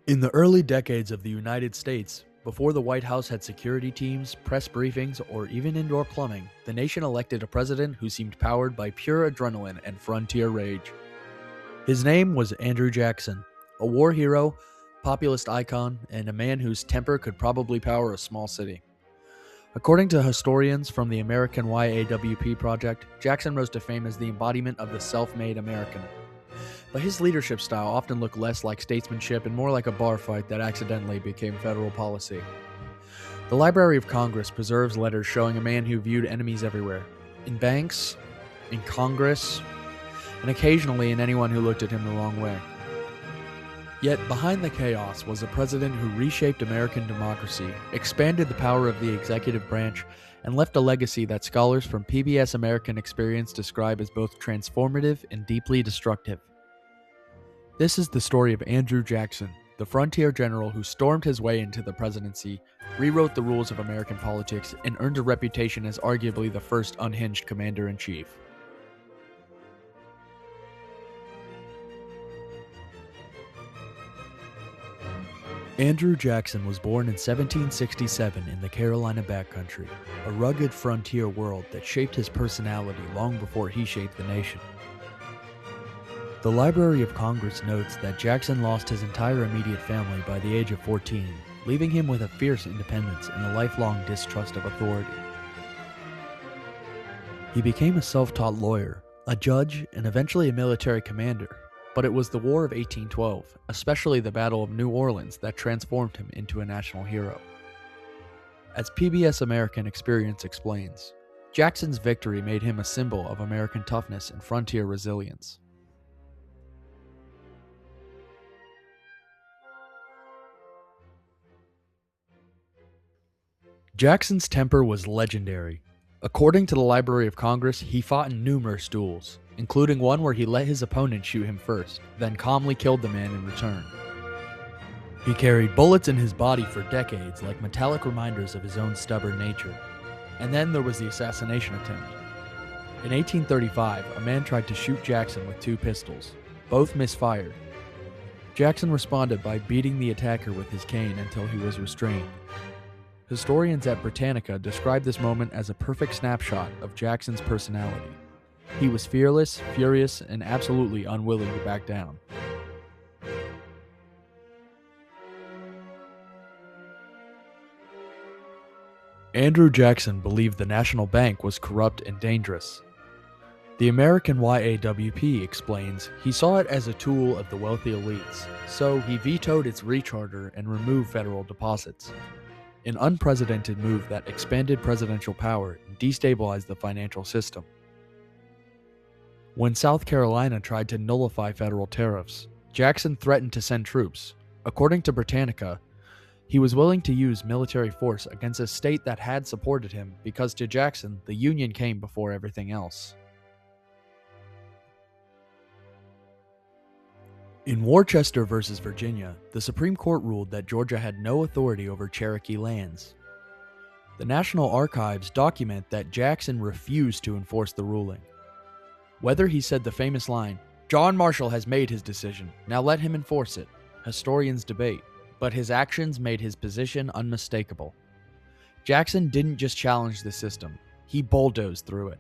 In the early decades of the United States, before the White House had security teams, press briefings, or even indoor plumbing, the nation elected a president who seemed powered by pure adrenaline and frontier rage. His name was Andrew Jackson, a war hero, populist icon, and a man whose temper could probably power a small city. According to historians from the American YAWP Project, Jackson rose to fame as the embodiment of the self-made American. But his leadership style often looked less like statesmanship and more like a bar fight that accidentally became federal policy. The Library of Congress preserves letters showing a man who viewed enemies everywhere, in banks, in Congress, and occasionally in anyone who looked at him the wrong way. Yet behind the chaos was a president who reshaped American democracy, expanded the power of the executive branch, and left a legacy that scholars from PBS American Experience describe as both transformative and deeply destructive. This is the story of Andrew Jackson, the frontier general who stormed his way into the presidency, rewrote the rules of American politics, and earned a reputation as arguably the first unhinged commander-in-chief. Andrew Jackson was born in 1767 in the Carolina backcountry, a rugged frontier world that shaped his personality long before he shaped the nation. The Library of Congress notes that Jackson lost his entire immediate family by the age of 14, leaving him with a fierce independence and a lifelong distrust of authority. He became a self-taught lawyer, a judge, and eventually a military commander. But it was the War of 1812, especially the Battle of New Orleans, that transformed him into a national hero. As PBS American Experience explains, Jackson's victory made him a symbol of American toughness and frontier resilience. Jackson's temper was legendary. According to the Library of Congress, he fought in numerous duels, including one where he let his opponent shoot him first, then calmly killed the man in return. He carried bullets in his body for decades like metallic reminders of his own stubborn nature. And then there was the assassination attempt. In 1835, a man tried to shoot Jackson with 2 pistols. Both misfired. Jackson responded by beating the attacker with his cane until he was restrained. Historians at Britannica describe this moment as a perfect snapshot of Jackson's personality. He was fearless, furious, and absolutely unwilling to back down. Andrew Jackson believed the national bank was corrupt and dangerous. The American YAWP explains he saw it as a tool of the wealthy elites, so he vetoed its recharter and removed federal deposits. An unprecedented move that expanded presidential power and destabilized the financial system. When South Carolina tried to nullify federal tariffs, Jackson threatened to send troops. According to Britannica, he was willing to use military force against a state that had supported him because to Jackson, the Union came before everything else. In Worcester versus Virginia, the Supreme Court ruled that Georgia had no authority over Cherokee lands. The National Archives document that Jackson refused to enforce the ruling. Whether he said the famous line, "John Marshall has made his decision, now let him enforce it," historians debate, but his actions made his position unmistakable. Jackson didn't just challenge the system, he bulldozed through it.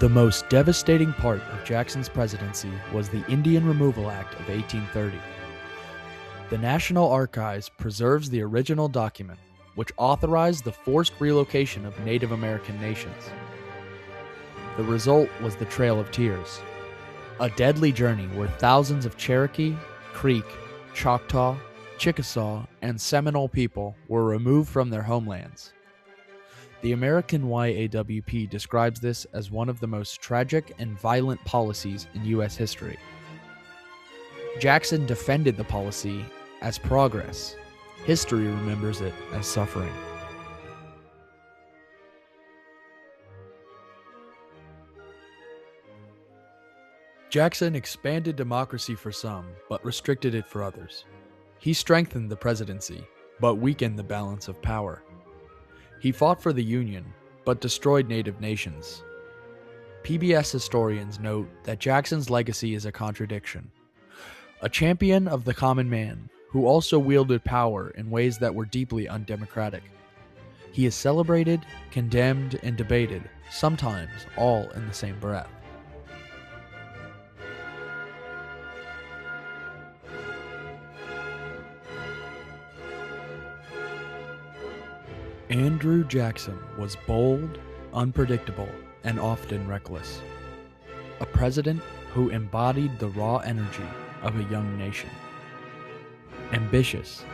The most devastating part of Jackson's presidency was the Indian Removal Act of 1830. The National Archives preserves the original document, which authorized the forced relocation of Native American nations. The result was the Trail of Tears, a deadly journey where thousands of Cherokee, Creek, Choctaw, Chickasaw, and Seminole people were removed from their homelands. The American YAWP describes this as one of the most tragic and violent policies in U.S. history. Jackson defended the policy as progress. History remembers it as suffering. Jackson expanded democracy for some, but restricted it for others. He strengthened the presidency, but weakened the balance of power. He fought for the Union, but destroyed native nations. PBS historians note that Jackson's legacy is a contradiction. A champion of the common man, who also wielded power in ways that were deeply undemocratic. He is celebrated, condemned, and debated, sometimes all in the same breath. Andrew Jackson was bold, unpredictable, and often reckless. A president who embodied the raw energy of a young nation. Ambitious,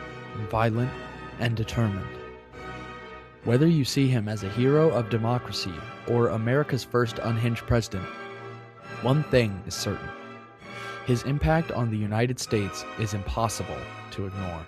violent, and determined. Whether you see him as a hero of democracy or America's first unhinged president, one thing is certain. His impact on the United States is impossible to ignore.